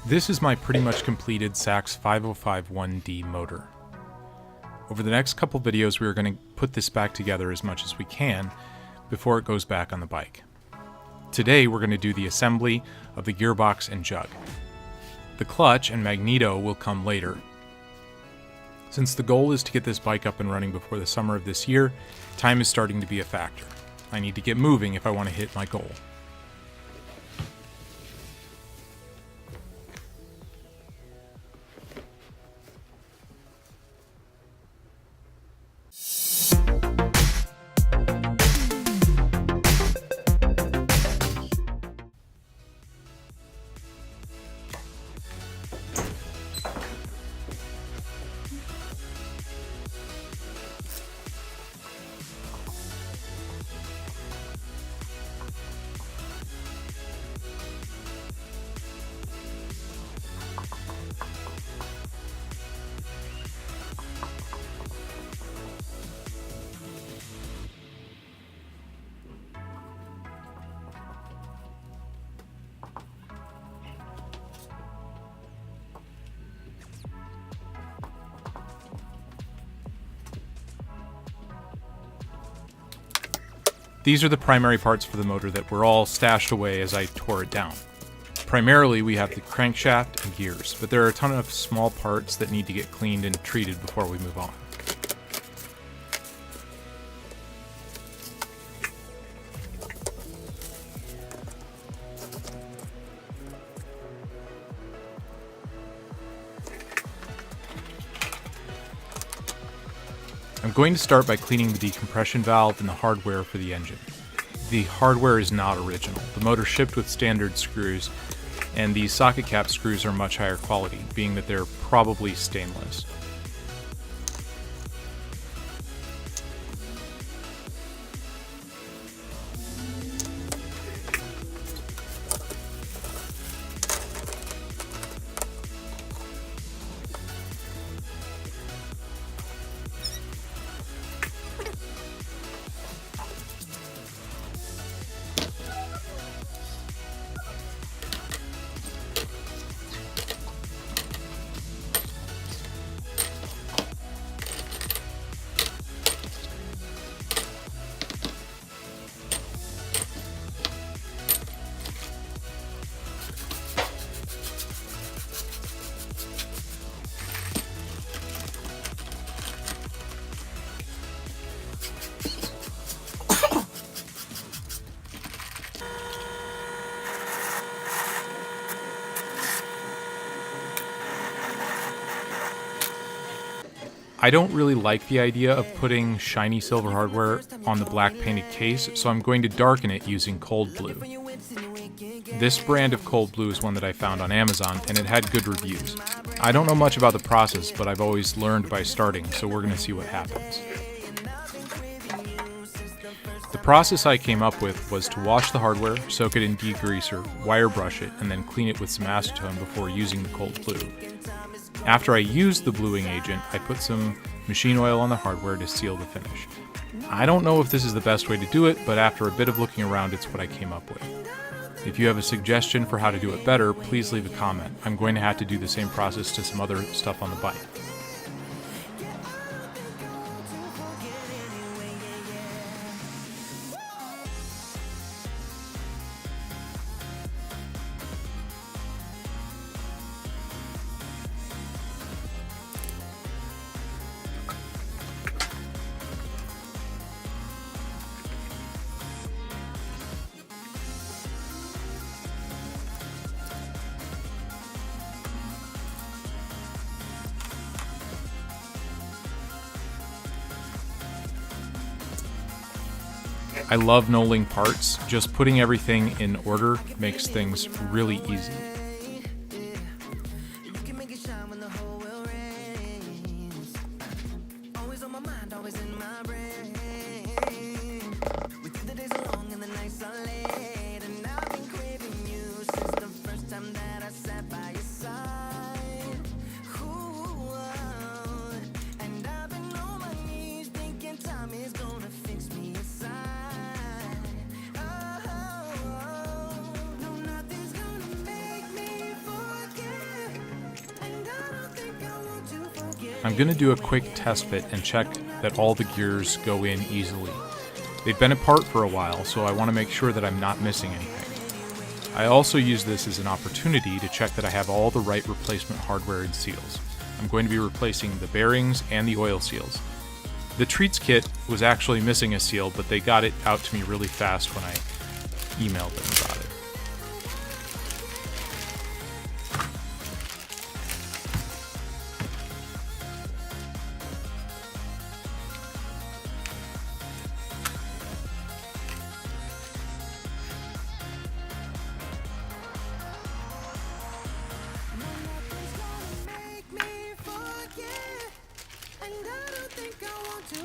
This is my pretty much completed Sachs 5051D motor. Over the next couple videos we are going to put this back together as much as we can before it goes back on the bike. Today we're going to do the assembly of the gearbox and jug. The clutch and magneto will come later. Since the goal is to get this bike up and running before the summer of this year, time is starting to be a factor. I need to get moving if I want to hit my goal. These are the primary parts for the motor that were all stashed away as I tore it down. Primarily we have the crankshaft and gears, but there are a ton of small parts that need to get cleaned and treated before we move on. I'm going to start by cleaning the decompression valve and the hardware for the engine. The hardware is not original. The motor shipped with standard screws, and these socket cap screws are much higher quality, being that they're probably stainless. I don't really like the idea of putting shiny silver hardware on the black painted case, so I'm going to darken it using cold blue. This brand of cold blue is one that I found on Amazon, and it had good reviews. I don't know much about the process, but I've always learned by starting, so we're going to see what happens. The process I came up with was to wash the hardware, soak it in degreaser, wire brush it, and then clean it with some acetone before using the cold blue. After I used the bluing agent, I put some machine oil on the hardware to seal the finish. I don't know if this is the best way to do it, but after a bit of looking around, it's what I came up with. If you have a suggestion for how to do it better, please leave a comment. I'm going to have to do the same process to some other stuff on the bike. I love knolling parts. Just putting everything in order makes things really easy. I'm going to do a quick test fit and check that all the gears go in easily. They've been apart for a while, so I want to make sure that I'm not missing anything. I also use this as an opportunity to check that I have all the right replacement hardware and seals. I'm going to be replacing the bearings and the oil seals. The treats kit was actually missing a seal, but they got it out to me really fast when I emailed them about it.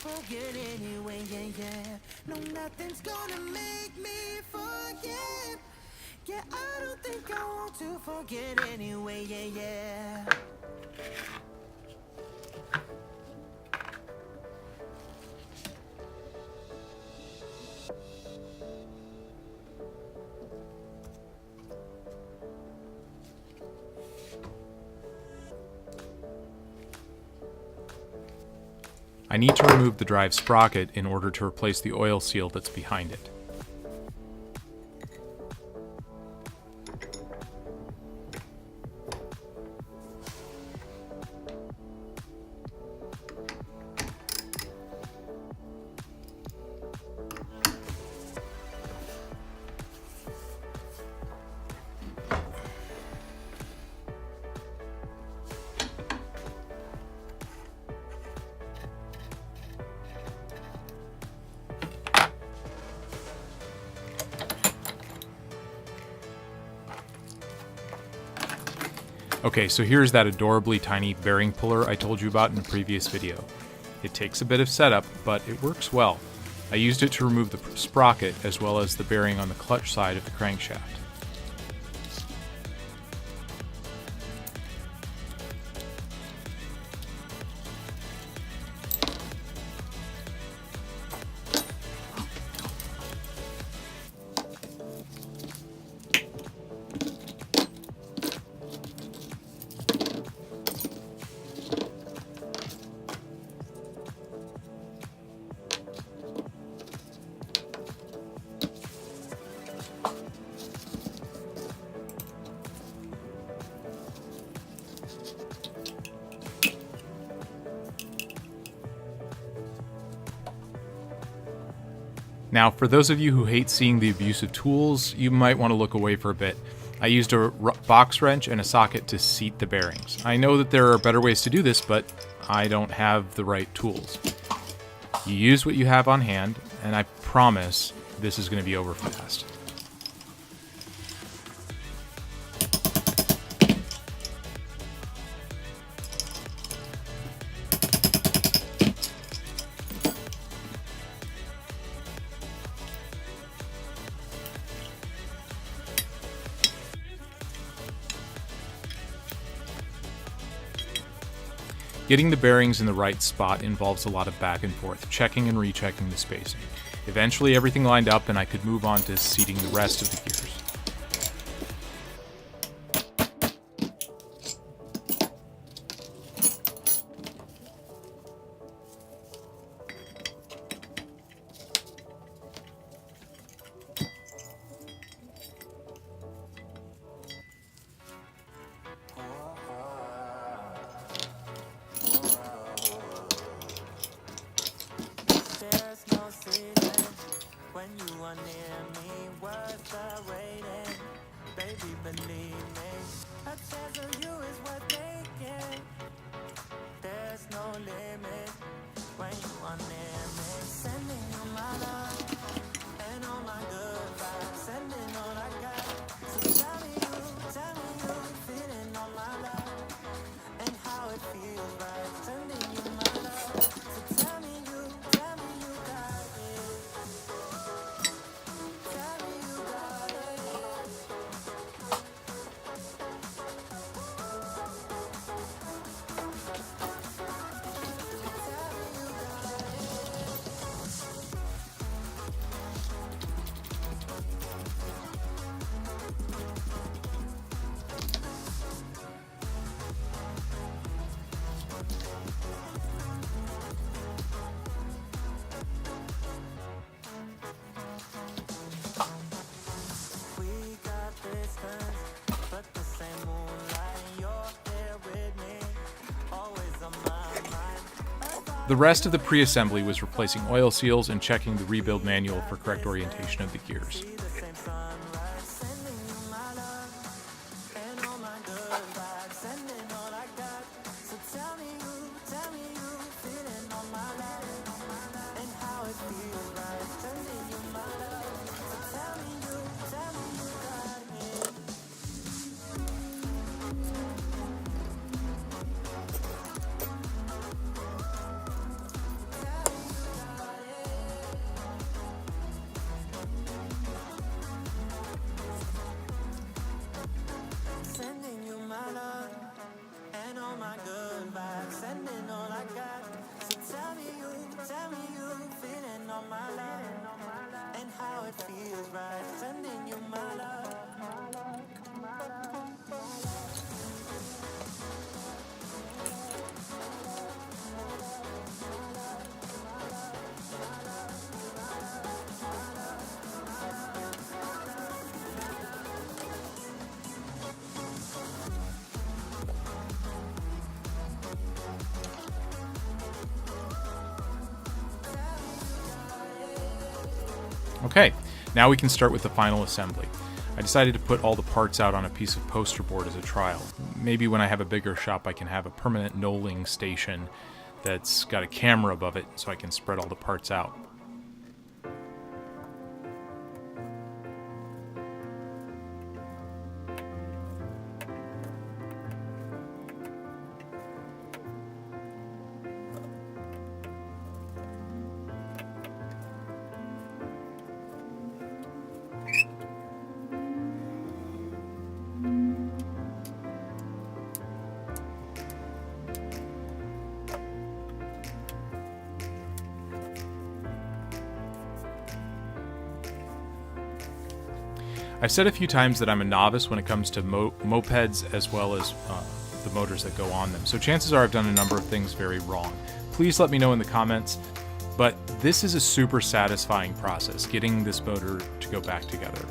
Forget anyway, yeah. No, nothing's gonna make me forget. Yeah, I don't think I want to forget anyway, yeah. I need to remove the drive sprocket in order to replace the oil seal that's behind it. Okay, so here's that adorably tiny bearing puller I told you about in a previous video. It takes a bit of setup, but it works well. I used it to remove the sprocket as well as the bearing on the clutch side of the crankshaft. Now, for those of you who hate seeing the abuse of tools, you might want to look away for a bit. I used a box wrench and a socket to seat the bearings. I know that there are better ways to do this, but I don't have the right tools. You use what you have on hand, and I promise this is going to be over fast. Getting the bearings in the right spot involves a lot of back and forth, checking and rechecking the spacing. Eventually everything lined up and I could move on to seating the rest of the gears. There's no season when you are near me. Words the The rest of the pre-assembly was replacing oil seals and checking the rebuild manual for correct orientation of the gears. Okay, now we can start with the final assembly. I decided to put all the parts out on a piece of poster board as a trial. Maybe when I have a bigger shop I can have a permanent knolling station that's got a camera above it so I can spread all the parts out. I've said a few times that I'm a novice when it comes to mopeds as well as the motors that go on them, so chances are I've done a number of things very wrong. Please let me know in the comments, but this is a super satisfying process, getting this motor to go back together.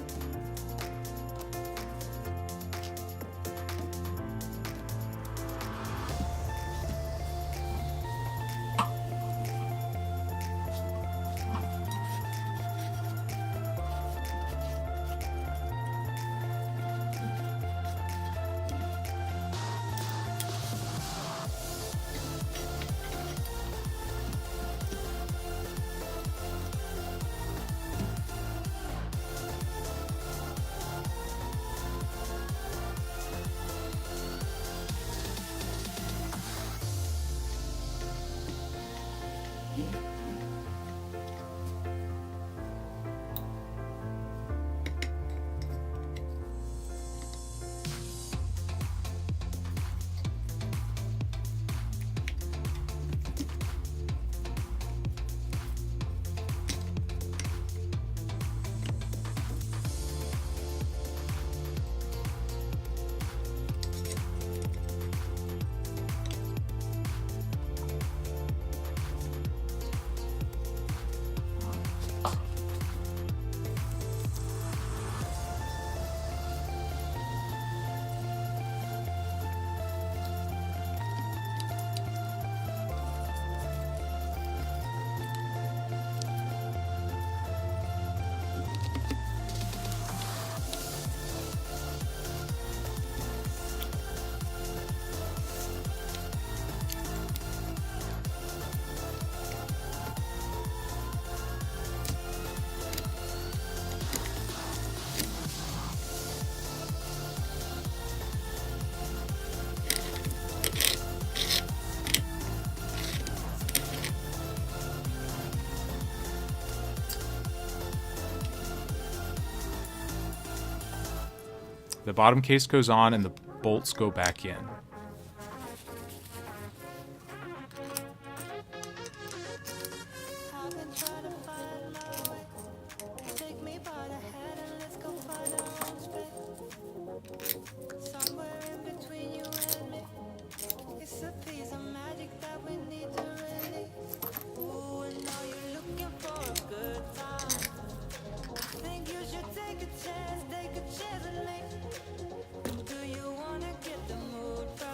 The bottom case goes on and the bolts go back in. Take a chance and make. Do you wanna get the mood right?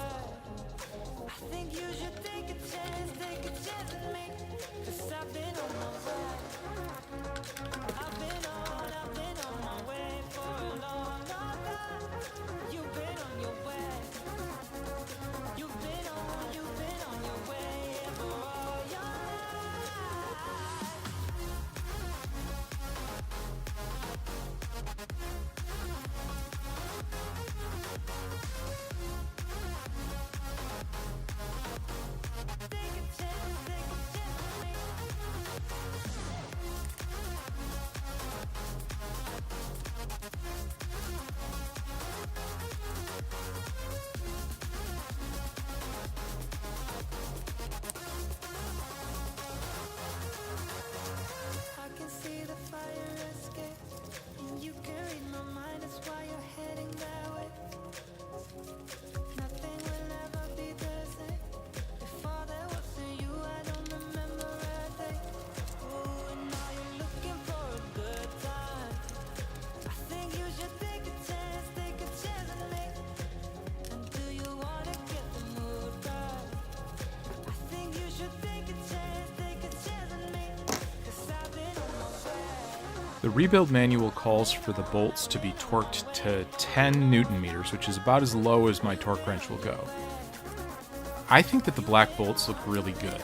The rebuild manual calls for the bolts to be torqued to 10 Newton meters, which is about as low as my torque wrench will go. I think that the black bolts look really good.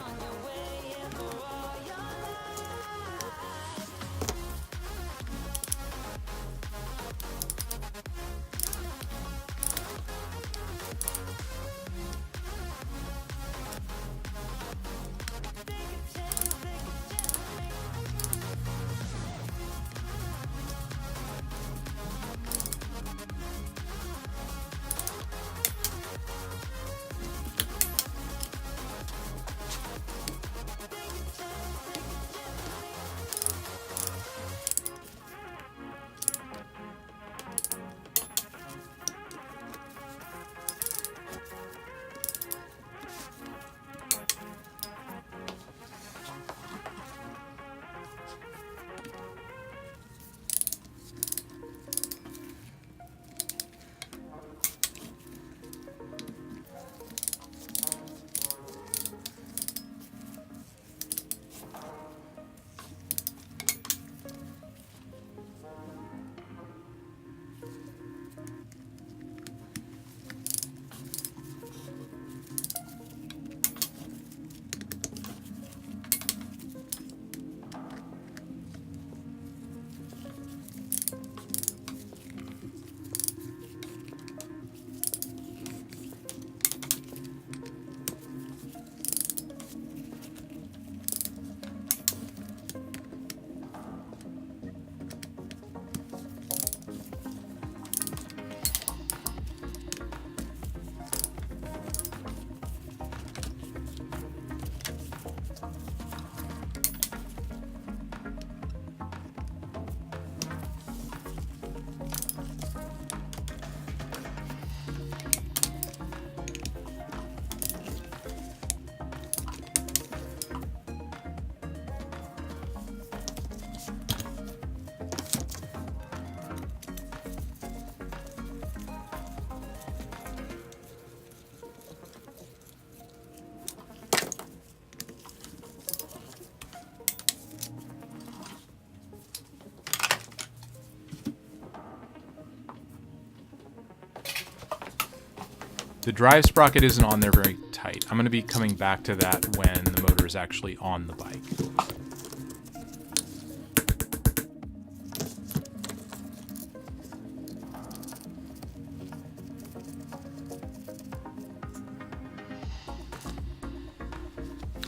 The drive sprocket isn't on there very tight. I'm going to be coming back to that when the motor is actually on the bike.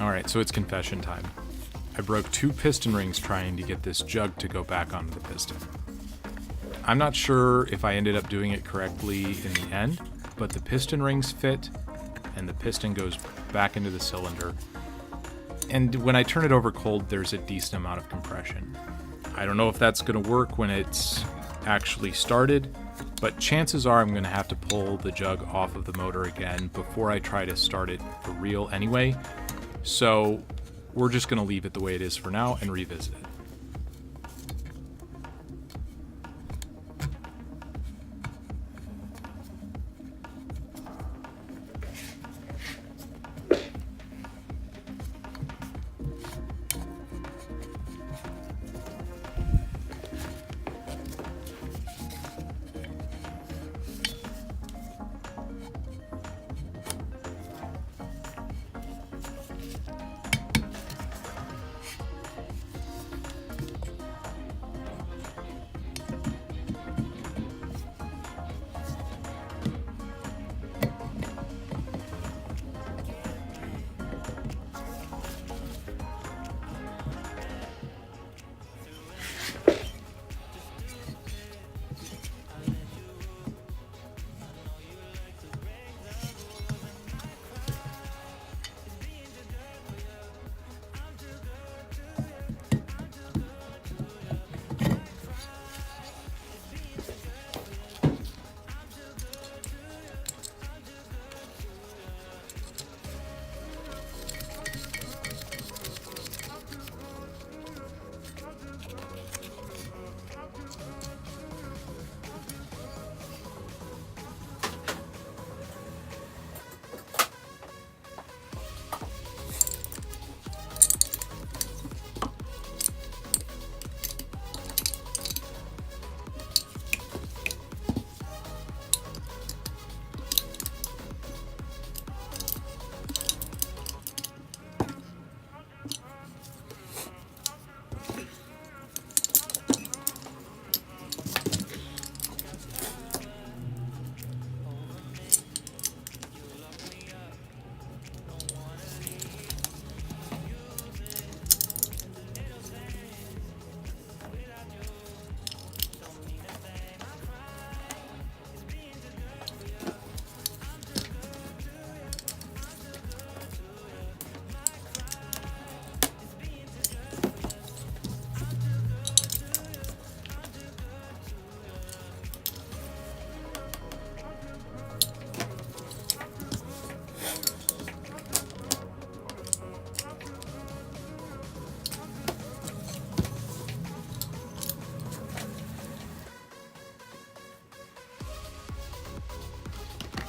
Alright, so it's confession time. I broke 2 piston rings trying to get this jug to go back onto the piston. I'm not sure if I ended up doing it correctly in the end, but the piston rings fit and the piston goes back into the cylinder. And when I turn it over cold, there's a decent amount of compression. I don't know if that's going to work when it's actually started, but chances are I'm going to have to pull the jug off of the motor again before I try to start it for real anyway. So we're just going to leave it the way it is for now and revisit it.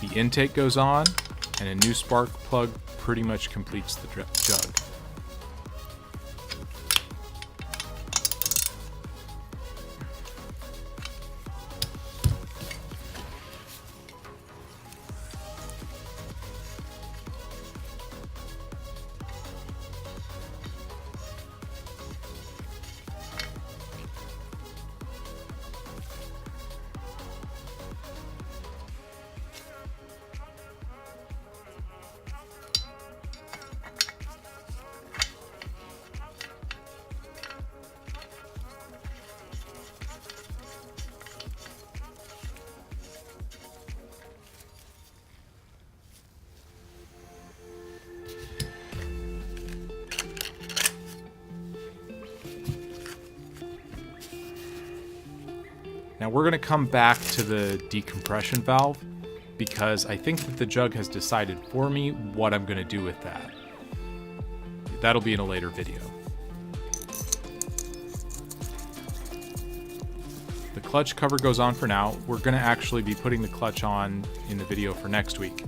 The intake goes on, and a new spark plug pretty much completes the jug. Now we're going to come back to the decompression valve because I think that the jug has decided for me what I'm going to do with that. That'll be in a later video. The clutch cover goes on for now. We're going to actually be putting the clutch on in the video for next week.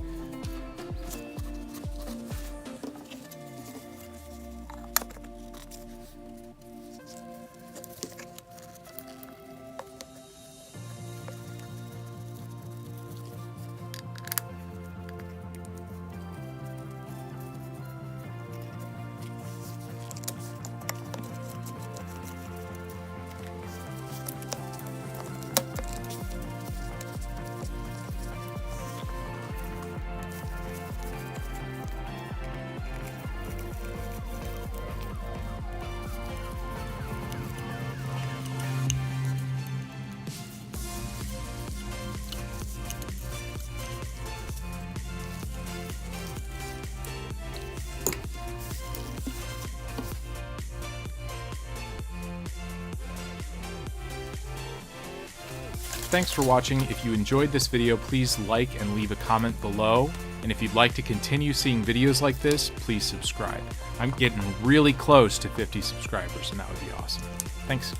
Thanks for watching. If you enjoyed this video, please like and leave a comment below. And if you'd like to continue seeing videos like this, please subscribe. I'm getting really close to 50 subscribers, and that would be awesome. Thanks.